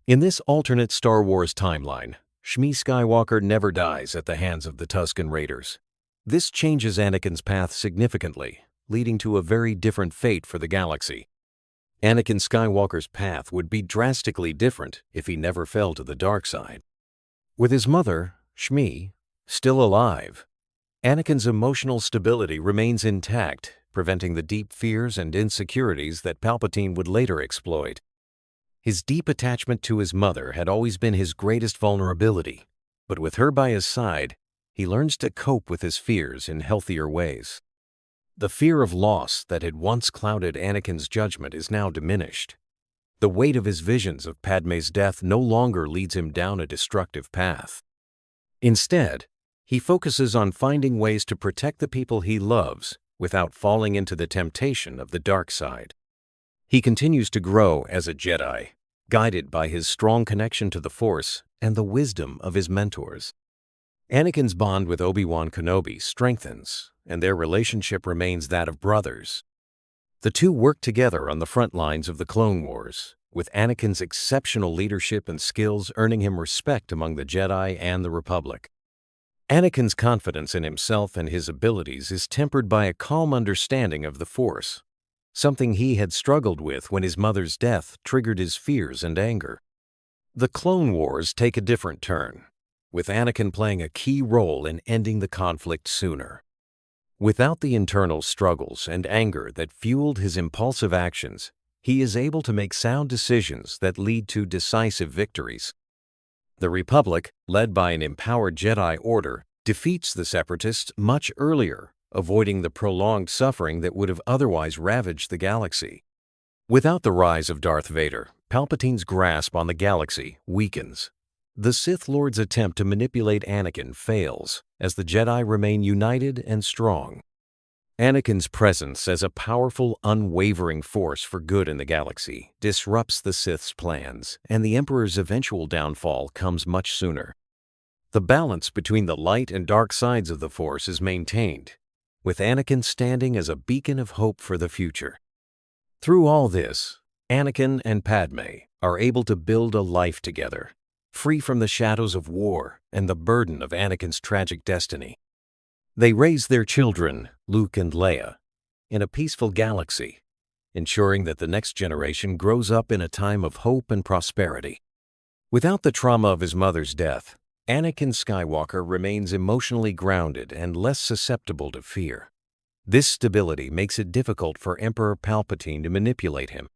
In this alternate Star Wars timeline, Shmi Skywalker never dies at the hands of the Tusken Raiders. This changes Anakin's path significantly, leading to a very different fate for the galaxy. Anakin Skywalker's path would be drastically different if he never fell to the dark side. With his mother, Shmi, still alive, Anakin's emotional stability remains intact, preventing the deep fears and insecurities that Palpatine would later exploit. His deep attachment to his mother had always been his greatest vulnerability, but with her by his side, he learns to cope with his fears in healthier ways. The fear of loss that had once clouded Anakin's judgment is now diminished. The weight of his visions of Padmé's death no longer leads him down a destructive path. Instead, he focuses on finding ways to protect the people he loves without falling into the temptation of the dark side. He continues to grow as a Jedi, guided by his strong connection to the Force and the wisdom of his mentors. Anakin's bond with Obi-Wan Kenobi strengthens, and their relationship remains that of brothers. The two work together on the front lines of the Clone Wars, with Anakin's exceptional leadership and skills earning him respect among the Jedi and the Republic. Anakin's confidence in himself and his abilities is tempered by a calm understanding of the Force, something he had struggled with when his mother's death triggered his fears and anger. The Clone Wars take a different turn, with Anakin playing a key role in ending the conflict sooner. Without the internal struggles and anger that fueled his impulsive actions, he is able to make sound decisions that lead to decisive victories. The Republic, led by an empowered Jedi Order, defeats the Separatists much earlier, avoiding the prolonged suffering that would have otherwise ravaged the galaxy. Without the rise of Darth Vader, Palpatine's grasp on the galaxy weakens. The Sith Lord's attempt to manipulate Anakin fails, as the Jedi remain united and strong. Anakin's presence as a powerful, unwavering force for good in the galaxy disrupts the Sith's plans, and the Emperor's eventual downfall comes much sooner. The balance between the light and dark sides of the Force is maintained, with Anakin standing as a beacon of hope for the future. Through all this, Anakin and Padmé are able to build a life together, free from the shadows of war and the burden of Anakin's tragic destiny. They raise their children, Luke and Leia, in a peaceful galaxy, ensuring that the next generation grows up in a time of hope and prosperity. Without the trauma of his mother's death, Anakin Skywalker remains emotionally grounded and less susceptible to fear. This stability makes it difficult for Emperor Palpatine to manipulate him.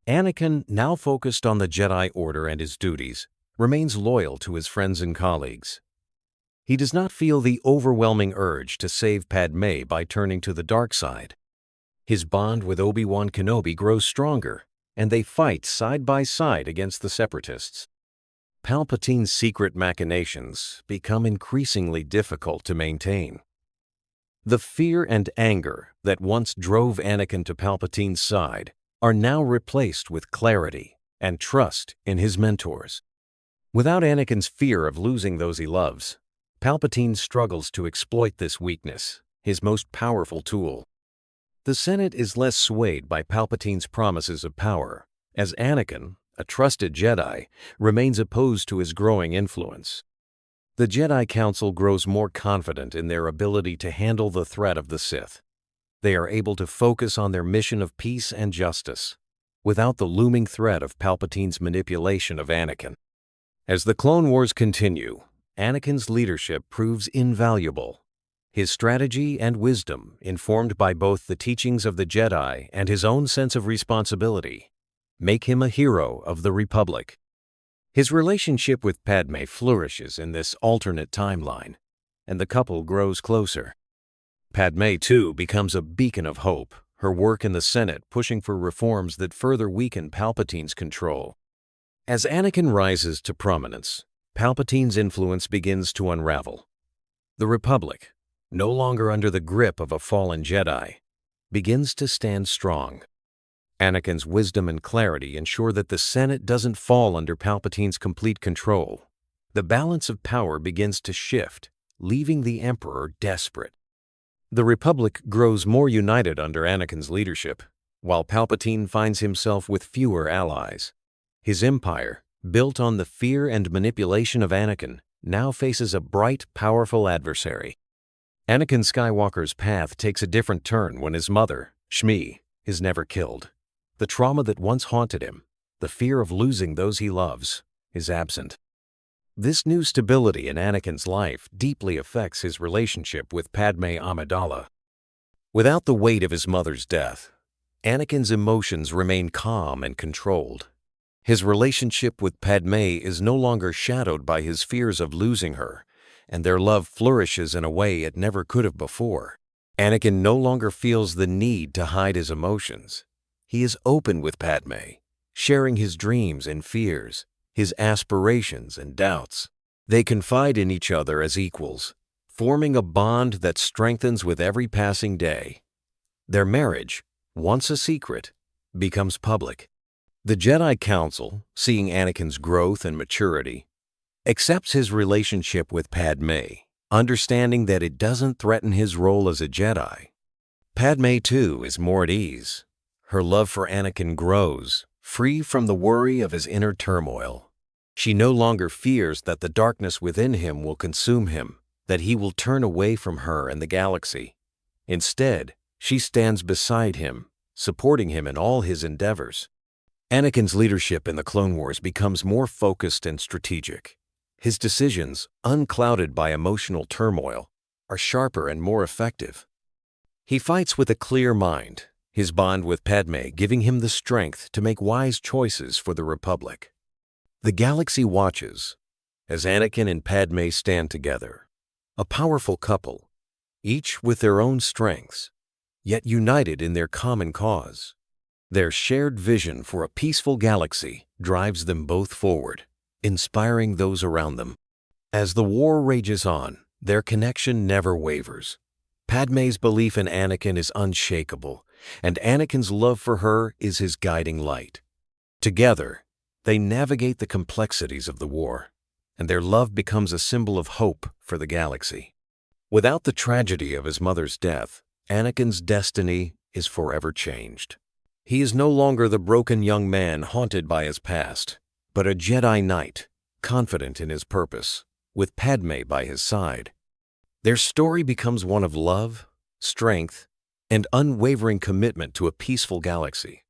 Anakin, now focused on the Jedi Order and his duties, remains loyal to his friends and colleagues. He does not feel the overwhelming urge to save Padmé by turning to the dark side. His bond with Obi-Wan Kenobi grows stronger, and they fight side by side against the Separatists. Palpatine's secret machinations become increasingly difficult to maintain. The fear and anger that once drove Anakin to Palpatine's side are now replaced with clarity and trust in his mentors. Without Anakin's fear of losing those he loves, Palpatine struggles to exploit this weakness, his most powerful tool. The Senate is less swayed by Palpatine's promises of power, as Anakin, a trusted Jedi, remains opposed to his growing influence. The Jedi Council grows more confident in their ability to handle the threat of the Sith. They are able to focus on their mission of peace and justice, without the looming threat of Palpatine's manipulation of Anakin. As the Clone Wars continue, Anakin's leadership proves invaluable. His strategy and wisdom, informed by both the teachings of the Jedi and his own sense of responsibility, make him a hero of the Republic. His relationship with Padmé flourishes in this alternate timeline, and the couple grows closer. Padmé, too, becomes a beacon of hope, her work in the Senate pushing for reforms that further weaken Palpatine's control. As Anakin rises to prominence, Palpatine's influence begins to unravel. The Republic, no longer under the grip of a fallen Jedi, begins to stand strong. Anakin's wisdom and clarity ensure that the Senate doesn't fall under Palpatine's complete control. The balance of power begins to shift, leaving the Emperor desperate. The Republic grows more united under Anakin's leadership, while Palpatine finds himself with fewer allies. His empire, built on the fear and manipulation of Anakin, now faces a bright, powerful adversary. Anakin Skywalker's path takes a different turn when his mother, Shmi, is never killed. The trauma that once haunted him, the fear of losing those he loves, is absent. This new stability in Anakin's life deeply affects his relationship with Padmé Amidala. Without the weight of his mother's death, Anakin's emotions remain calm and controlled. His relationship with Padmé is no longer shadowed by his fears of losing her, and their love flourishes in a way it never could have before. Anakin no longer feels the need to hide his emotions. He is open with Padmé, sharing his dreams and fears, his aspirations and doubts. They confide in each other as equals, forming a bond that strengthens with every passing day. Their marriage, once a secret, becomes public. The Jedi Council, seeing Anakin's growth and maturity, accepts his relationship with Padmé, understanding that it doesn't threaten his role as a Jedi. Padmé, too, is more at ease. Her love for Anakin grows, free from the worry of his inner turmoil. She no longer fears that the darkness within him will consume him, that he will turn away from her and the galaxy. Instead, she stands beside him, supporting him in all his endeavors. Anakin's leadership in the Clone Wars becomes more focused and strategic. His decisions, unclouded by emotional turmoil, are sharper and more effective. He fights with a clear mind, his bond with Padmé giving him the strength to make wise choices for the Republic. The galaxy watches as Anakin and Padmé stand together, a powerful couple, each with their own strengths, yet united in their common cause. Their shared vision for a peaceful galaxy drives them both forward, inspiring those around them. As the war rages on, their connection never wavers. Padmé's belief in Anakin is unshakable, and Anakin's love for her is his guiding light. Together, they navigate the complexities of the war, and their love becomes a symbol of hope for the galaxy. Without the tragedy of his mother's death, Anakin's destiny is forever changed. He is no longer the broken young man haunted by his past, but a Jedi Knight, confident in his purpose, with Padmé by his side. Their story becomes one of love, strength, and unwavering commitment to a peaceful galaxy.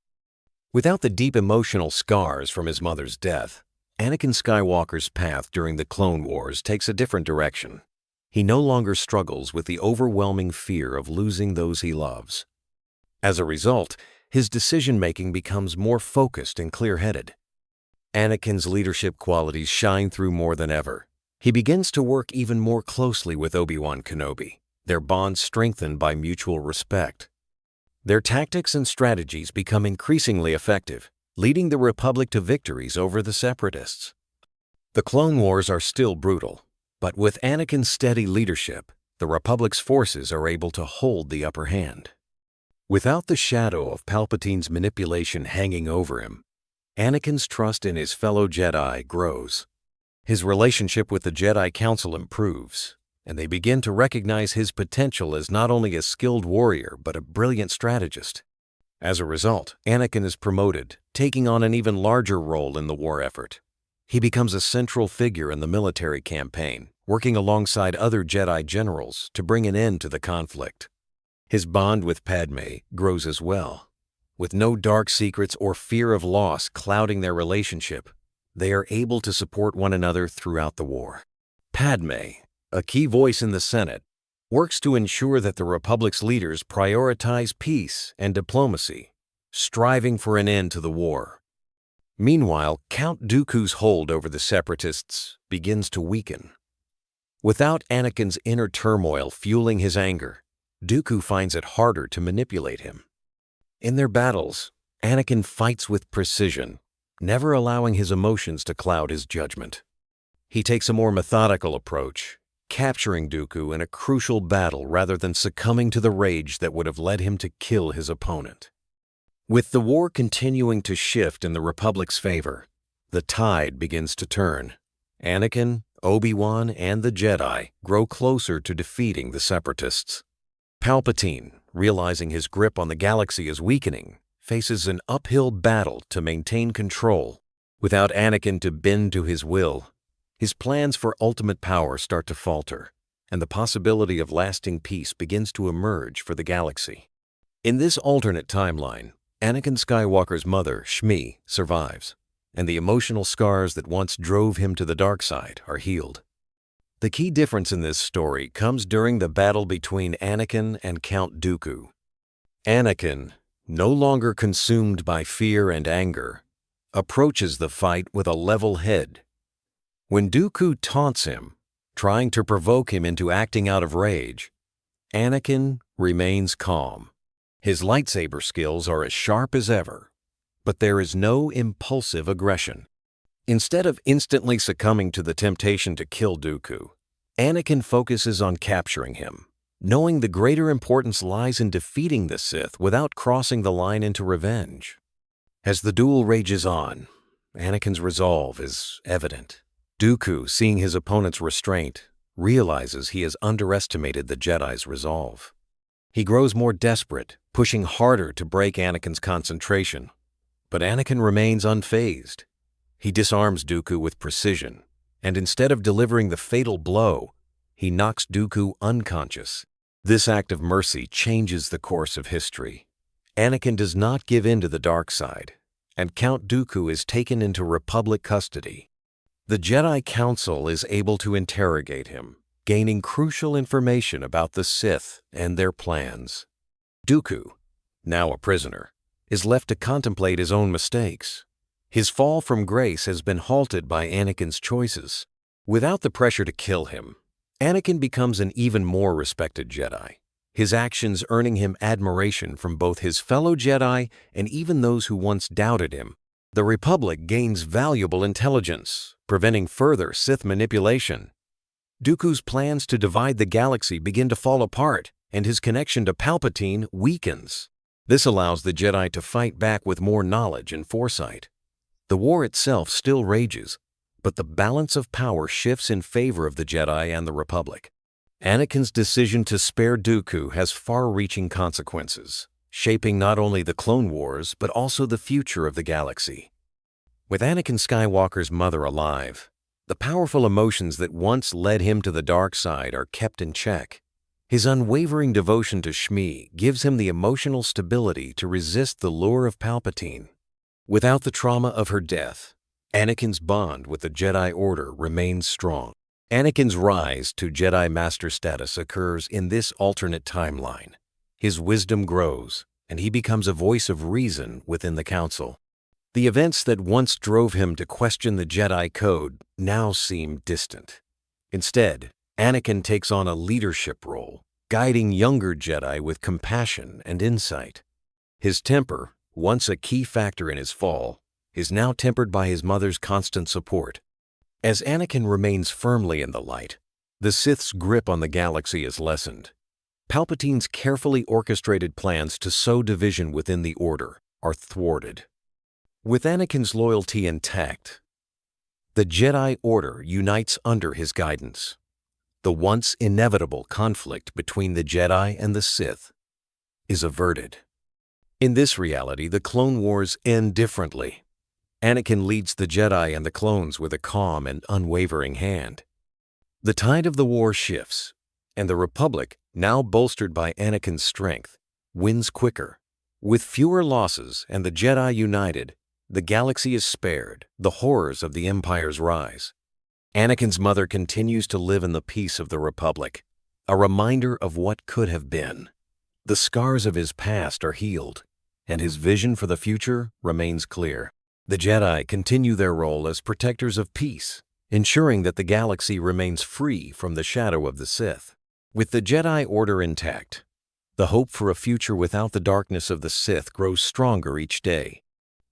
Without the deep emotional scars from his mother's death, Anakin Skywalker's path during the Clone Wars takes a different direction. He no longer struggles with the overwhelming fear of losing those he loves. As a result, his decision-making becomes more focused and clear-headed. Anakin's leadership qualities shine through more than ever. He begins to work even more closely with Obi-Wan Kenobi, their bond strengthened by mutual respect. Their tactics and strategies become increasingly effective, leading the Republic to victories over the Separatists. The Clone Wars are still brutal, but with Anakin's steady leadership, the Republic's forces are able to hold the upper hand. Without the shadow of Palpatine's manipulation hanging over him, Anakin's trust in his fellow Jedi grows. His relationship with the Jedi Council improves, and they begin to recognize his potential as not only a skilled warrior but a brilliant strategist. As a result, Anakin is promoted, taking on an even larger role in the war effort. He becomes a central figure in the military campaign, working alongside other Jedi generals to bring an end to the conflict. His bond with Padmé grows as well. With no dark secrets or fear of loss clouding their relationship, they are able to support one another throughout the war. Padmé, a key voice in the Senate, works to ensure that the Republic's leaders prioritize peace and diplomacy, striving for an end to the war. Meanwhile, Count Dooku's hold over the Separatists begins to weaken. Without Anakin's inner turmoil fueling his anger, Dooku finds it harder to manipulate him. In their battles, Anakin fights with precision, never allowing his emotions to cloud his judgment. He takes a more methodical approach, capturing Dooku in a crucial battle rather than succumbing to the rage that would have led him to kill his opponent. With the war continuing to shift in the Republic's favor, the tide begins to turn. Anakin, Obi-Wan, and the Jedi grow closer to defeating the Separatists. Palpatine, realizing his grip on the galaxy is weakening, faces an uphill battle to maintain control. Without Anakin to bend to his will, his plans for ultimate power start to falter, and the possibility of lasting peace begins to emerge for the galaxy. In this alternate timeline, Anakin Skywalker's mother, Shmi, survives, and the emotional scars that once drove him to the dark side are healed. The key difference in this story comes during the battle between Anakin and Count Dooku. Anakin, no longer consumed by fear and anger, approaches the fight with a level head. When Dooku taunts him, trying to provoke him into acting out of rage, Anakin remains calm. His lightsaber skills are as sharp as ever, but there is no impulsive aggression. Instead of instantly succumbing to the temptation to kill Dooku, Anakin focuses on capturing him, knowing the greater importance lies in defeating the Sith without crossing the line into revenge. As the duel rages on, Anakin's resolve is evident. Dooku, seeing his opponent's restraint, realizes he has underestimated the Jedi's resolve. He grows more desperate, pushing harder to break Anakin's concentration. But Anakin remains unfazed. He disarms Dooku with precision, and instead of delivering the fatal blow, he knocks Dooku unconscious. This act of mercy changes the course of history. Anakin does not give in to the dark side, and Count Dooku is taken into Republic custody. The Jedi Council is able to interrogate him, gaining crucial information about the Sith and their plans. Dooku, now a prisoner, is left to contemplate his own mistakes. His fall from grace has been halted by Anakin's choices. Without the pressure to kill him, Anakin becomes an even more respected Jedi, his actions earning him admiration from both his fellow Jedi and even those who once doubted him. The Republic gains valuable intelligence, preventing further Sith manipulation. Dooku's plans to divide the galaxy begin to fall apart, and his connection to Palpatine weakens. This allows the Jedi to fight back with more knowledge and foresight. The war itself still rages, but the balance of power shifts in favor of the Jedi and the Republic. Anakin's decision to spare Dooku has far-reaching consequences, shaping not only the Clone Wars but also the future of the galaxy. With Anakin Skywalker's mother alive, the powerful emotions that once led him to the dark side are kept in check. His unwavering devotion to Shmi gives him the emotional stability to resist the lure of Palpatine. Without the trauma of her death, Anakin's bond with the Jedi Order remains strong. Anakin's rise to Jedi Master status occurs in this alternate timeline. His wisdom grows, and he becomes a voice of reason within the Council. The events that once drove him to question the Jedi Code now seem distant. Instead, Anakin takes on a leadership role, guiding younger Jedi with compassion and insight. His temper, once a key factor in his fall, is now tempered by his mother's constant support. As Anakin remains firmly in the light, the Sith's grip on the galaxy is lessened. Palpatine's carefully orchestrated plans to sow division within the Order are thwarted. With Anakin's loyalty intact, the Jedi Order unites under his guidance. The once inevitable conflict between the Jedi and the Sith is averted. In this reality, the Clone Wars end differently. Anakin leads the Jedi and the clones with a calm and unwavering hand. The tide of the war shifts, and the Republic, now bolstered by Anakin's strength, wins quicker. With fewer losses and the Jedi united, the galaxy is spared the horrors of the Empire's rise. Anakin's mother continues to live in the peace of the Republic, a reminder of what could have been. The scars of his past are healed, and his vision for the future remains clear. The Jedi continue their role as protectors of peace, ensuring that the galaxy remains free from the shadow of the Sith. With the Jedi Order intact, the hope for a future without the darkness of the Sith grows stronger each day.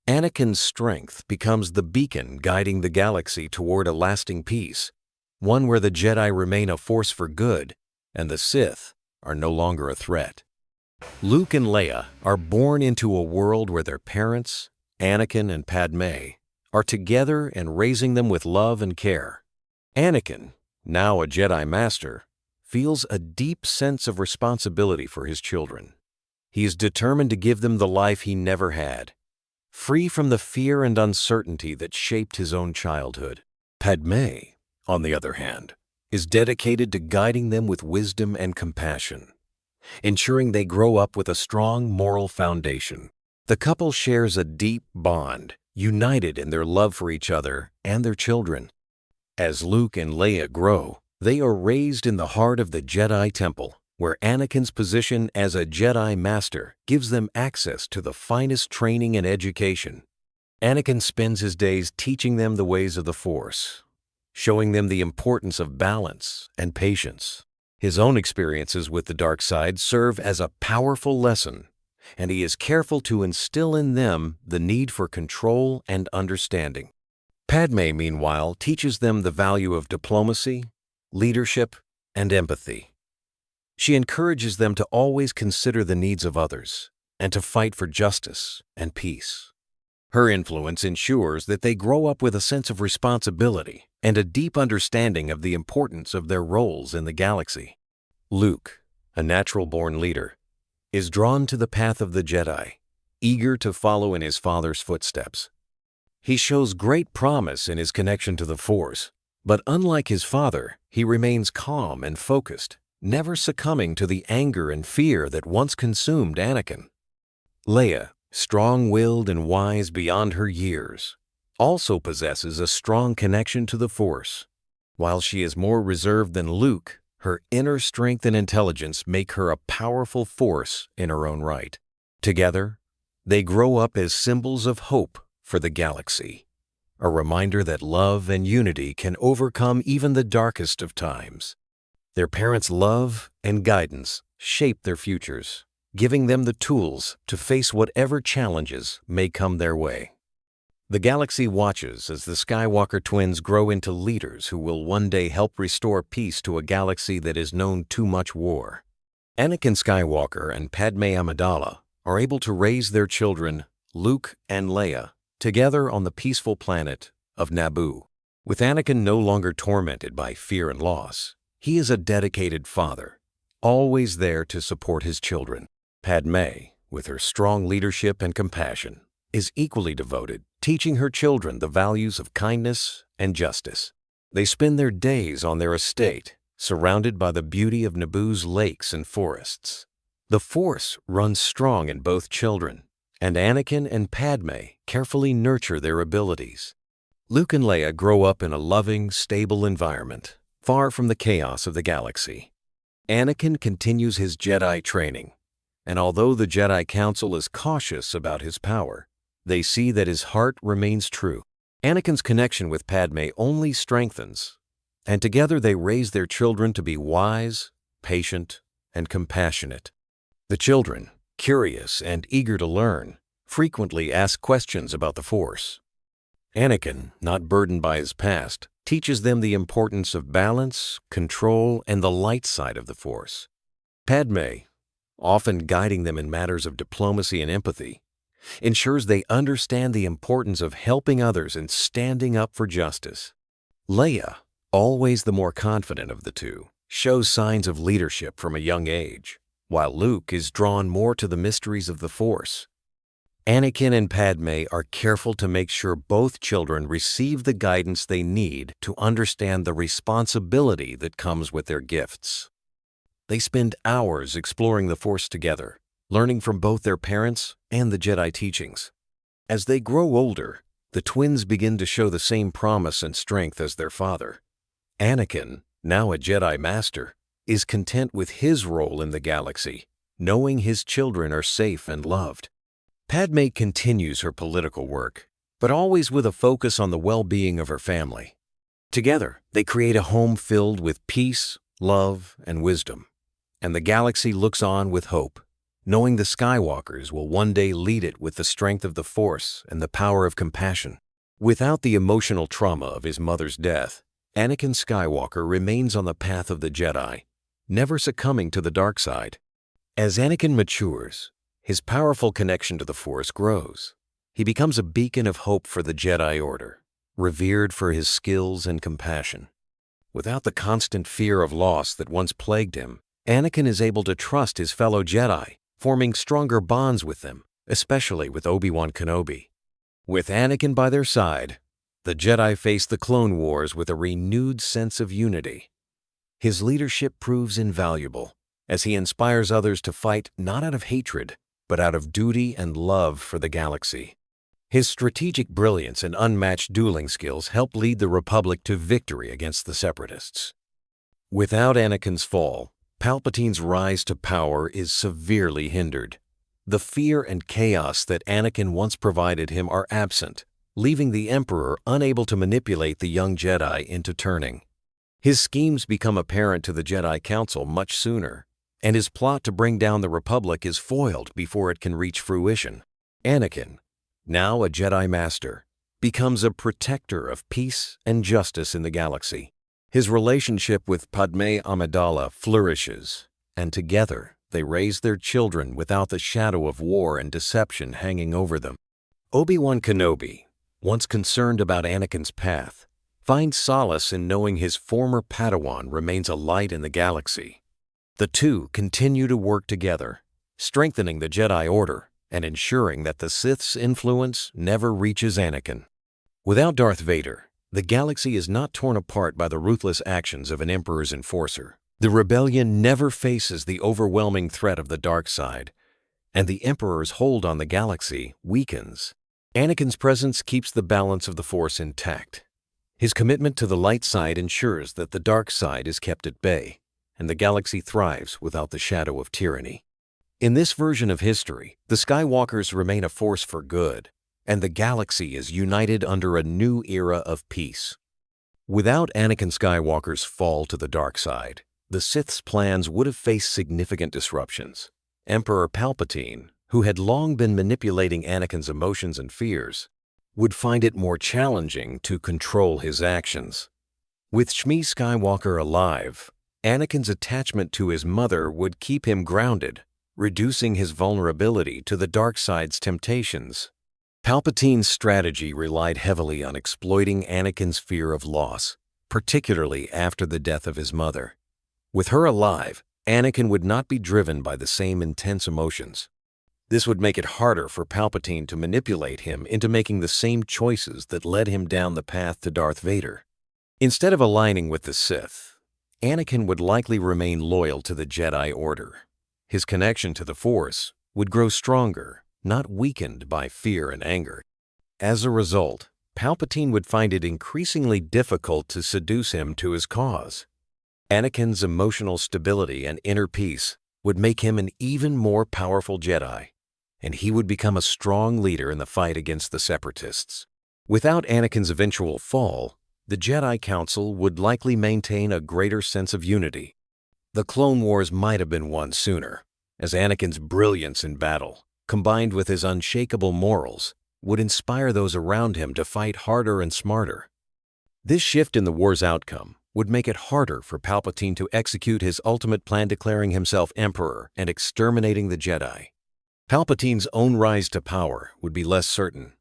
Anakin's strength becomes the beacon guiding the galaxy toward a lasting peace, one where the Jedi remain a force for good and the Sith are no longer a threat. Luke and Leia are born into a world where their parents, Anakin and Padmé, are together and raising them with love and care. Anakin, now a Jedi Master, feels a deep sense of responsibility for his children. He is determined to give them the life he never had, free from the fear and uncertainty that shaped his own childhood. Padmé, on the other hand, is dedicated to guiding them with wisdom and compassion, ensuring they grow up with a strong moral foundation. The couple shares a deep bond, united in their love for each other and their children. As Luke and Leia grow, they are raised in the heart of the Jedi Temple, where Anakin's position as a Jedi Master gives them access to the finest training and education. Anakin spends his days teaching them the ways of the Force, showing them the importance of balance and patience. His own experiences with the dark side serve as a powerful lesson, and he is careful to instill in them the need for control and understanding. Padmé, meanwhile, teaches them the value of diplomacy, leadership, and empathy. She encourages them to always consider the needs of others and to fight for justice and peace. Her influence ensures that they grow up with a sense of responsibility and a deep understanding of the importance of their roles in the galaxy. Luke, a natural-born leader, is drawn to the path of the Jedi, eager to follow in his father's footsteps. He shows great promise in his connection to the Force, but unlike his father, he remains calm and focused, never succumbing to the anger and fear that once consumed Anakin. Leia, strong-willed and wise beyond her years, also possesses a strong connection to the Force. While she is more reserved than Luke, her inner strength and intelligence make her a powerful force in her own right. Together, they grow up as symbols of hope for the galaxy, a reminder that love and unity can overcome even the darkest of times. Their parents' love and guidance shape their futures, giving them the tools to face whatever challenges may come their way. The galaxy watches as the Skywalker twins grow into leaders who will one day help restore peace to a galaxy that has known too much war. Anakin Skywalker and Padmé Amidala are able to raise their children, Luke and Leia, together on the peaceful planet of Naboo. With Anakin no longer tormented by fear and loss, he is a dedicated father, always there to support his children. Padmé, with her strong leadership and compassion, is equally devoted, teaching her children the values of kindness and justice. They spend their days on their estate, surrounded by the beauty of Naboo's lakes and forests. The Force runs strong in both children, and Anakin and Padmé carefully nurture their abilities. Luke and Leia grow up in a loving, stable environment, far from the chaos of the galaxy. Anakin continues his Jedi training, and although the Jedi Council is cautious about his power, they see that his heart remains true. Anakin's connection with Padmé only strengthens, and together they raise their children to be wise, patient, and compassionate. The children, curious and eager to learn, frequently ask questions about the Force. Anakin, not burdened by his past, teaches them the importance of balance, control, and the light side of the Force. Padmé, often guiding them in matters of diplomacy and empathy, ensures they understand the importance of helping others and standing up for justice. Leia, always the more confident of the two, shows signs of leadership from a young age, while Luke is drawn more to the mysteries of the Force. Anakin and Padmé are careful to make sure both children receive the guidance they need to understand the responsibility that comes with their gifts. They spend hours exploring the Force together, learning from both their parents and the Jedi teachings. As they grow older, the twins begin to show the same promise and strength as their father. Anakin, now a Jedi Master, is content with his role in the galaxy, knowing his children are safe and loved. Padmé continues her political work, but always with a focus on the well-being of her family. Together, they create a home filled with peace, love, and wisdom, and the galaxy looks on with hope, knowing the Skywalkers will one day lead it with the strength of the Force and the power of compassion. Without the emotional trauma of his mother's death, Anakin Skywalker remains on the path of the Jedi, never succumbing to the dark side. As Anakin matures, his powerful connection to the Force grows. He becomes a beacon of hope for the Jedi Order, revered for his skills and compassion. Without the constant fear of loss that once plagued him, Anakin is able to trust his fellow Jedi, forming stronger bonds with them, especially with Obi-Wan Kenobi. With Anakin by their side, the Jedi face the Clone Wars with a renewed sense of unity. His leadership proves invaluable, as he inspires others to fight not out of hatred, but out of duty and love for the galaxy. His strategic brilliance and unmatched dueling skills help lead the Republic to victory against the Separatists. Without Anakin's fall, Palpatine's rise to power is severely hindered. The fear and chaos that Anakin once provided him are absent, leaving the Emperor unable to manipulate the young Jedi into turning. His schemes become apparent to the Jedi Council much sooner, and his plot to bring down the Republic is foiled before it can reach fruition. Anakin, now a Jedi Master, becomes a protector of peace and justice in the galaxy. His relationship with Padmé Amidala flourishes, and together they raise their children without the shadow of war and deception hanging over them. Obi-Wan Kenobi, once concerned about Anakin's path, finds solace in knowing his former Padawan remains a light in the galaxy. The two continue to work together, strengthening the Jedi Order and ensuring that the Sith's influence never reaches Anakin. Without Darth Vader, the galaxy is not torn apart by the ruthless actions of an Emperor's enforcer. The rebellion never faces the overwhelming threat of the dark side, and the Emperor's hold on the galaxy weakens. Anakin's presence keeps the balance of the Force intact. His commitment to the light side ensures that the dark side is kept at bay, and the galaxy thrives without the shadow of tyranny. In this version of history, the Skywalkers remain a force for good, and the galaxy is united under a new era of peace. Without Anakin Skywalker's fall to the dark side, the Sith's plans would have faced significant disruptions. Emperor Palpatine, who had long been manipulating Anakin's emotions and fears, would find it more challenging to control his actions. With Shmi Skywalker alive, Anakin's attachment to his mother would keep him grounded, reducing his vulnerability to the dark side's temptations. Palpatine's strategy relied heavily on exploiting Anakin's fear of loss, particularly after the death of his mother. With her alive, Anakin would not be driven by the same intense emotions. This would make it harder for Palpatine to manipulate him into making the same choices that led him down the path to Darth Vader. Instead of aligning with the Sith, Anakin would likely remain loyal to the Jedi Order. His connection to the Force would grow stronger, not weakened by fear and anger. As a result, Palpatine would find it increasingly difficult to seduce him to his cause. Anakin's emotional stability and inner peace would make him an even more powerful Jedi, and he would become a strong leader in the fight against the Separatists. Without Anakin's eventual fall, the Jedi Council would likely maintain a greater sense of unity. The Clone Wars might have been won sooner, as Anakin's brilliance in battle, combined with his unshakable morals, would inspire those around him to fight harder and smarter. This shift in the war's outcome would make it harder for Palpatine to execute his ultimate plan, declaring himself Emperor and exterminating the Jedi. Palpatine's own rise to power would be less certain.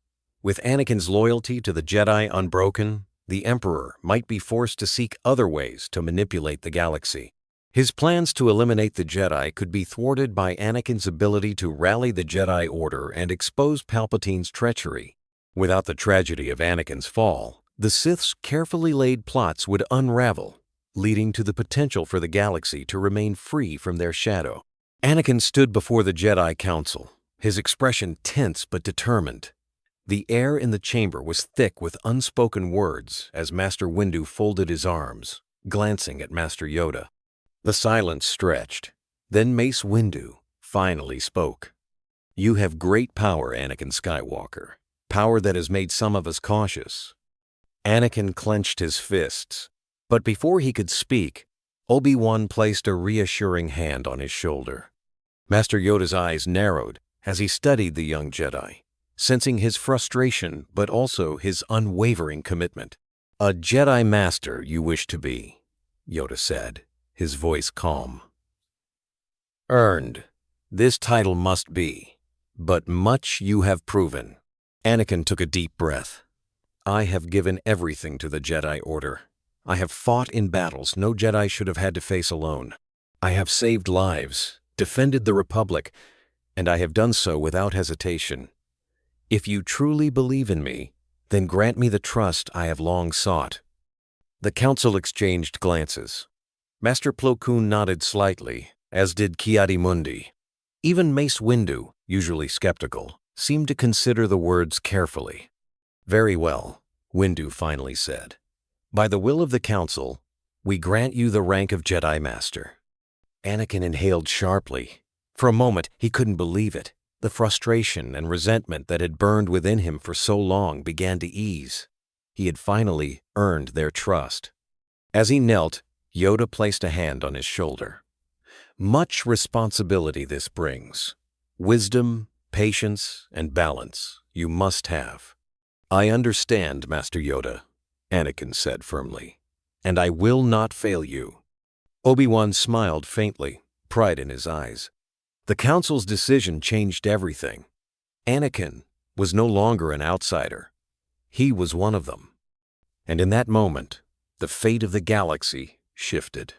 With Anakin's loyalty to the Jedi unbroken, the Emperor might be forced to seek other ways to manipulate the galaxy. His plans to eliminate the Jedi could be thwarted by Anakin's ability to rally the Jedi Order and expose Palpatine's treachery. Without the tragedy of Anakin's fall, the Sith's carefully laid plots would unravel, leading to the potential for the galaxy to remain free from their shadow. Anakin stood before the Jedi Council, his expression tense but determined. The air in the chamber was thick with unspoken words as Master Windu folded his arms, glancing at Master Yoda. The silence stretched. Then Mace Windu finally spoke. "You have great power, Anakin Skywalker, power that has made some of us cautious." Anakin clenched his fists, but before he could speak, Obi-Wan placed a reassuring hand on his shoulder. Master Yoda's eyes narrowed as he studied the young Jedi, sensing his frustration but also his unwavering commitment. "A Jedi Master you wish to be," Yoda said, his voice calm. "Earned. This title must be, but much you have proven." Anakin took a deep breath. "I have given everything to the Jedi Order. I have fought in battles no Jedi should have had to face alone. I have saved lives, defended the Republic, and I have done so without hesitation. If you truly believe in me, then grant me the trust I have long sought." The council exchanged glances. Master Plo Koon nodded slightly, as did Ki-Adi-Mundi. Even Mace Windu, usually skeptical, seemed to consider the words carefully. "Very well," Windu finally said. "By the will of the council, we grant you the rank of Jedi Master." Anakin inhaled sharply. For a moment, he couldn't believe it. The frustration and resentment that had burned within him for so long began to ease. He had finally earned their trust. As he knelt, Yoda placed a hand on his shoulder. "Much responsibility this brings. Wisdom, patience, and balance you must have." "I understand, Master Yoda," Anakin said firmly, "and I will not fail you." Obi-Wan smiled faintly, pride in his eyes. The council's decision changed everything. Anakin was no longer an outsider. He was one of them. And in that moment, the fate of the galaxy shifted.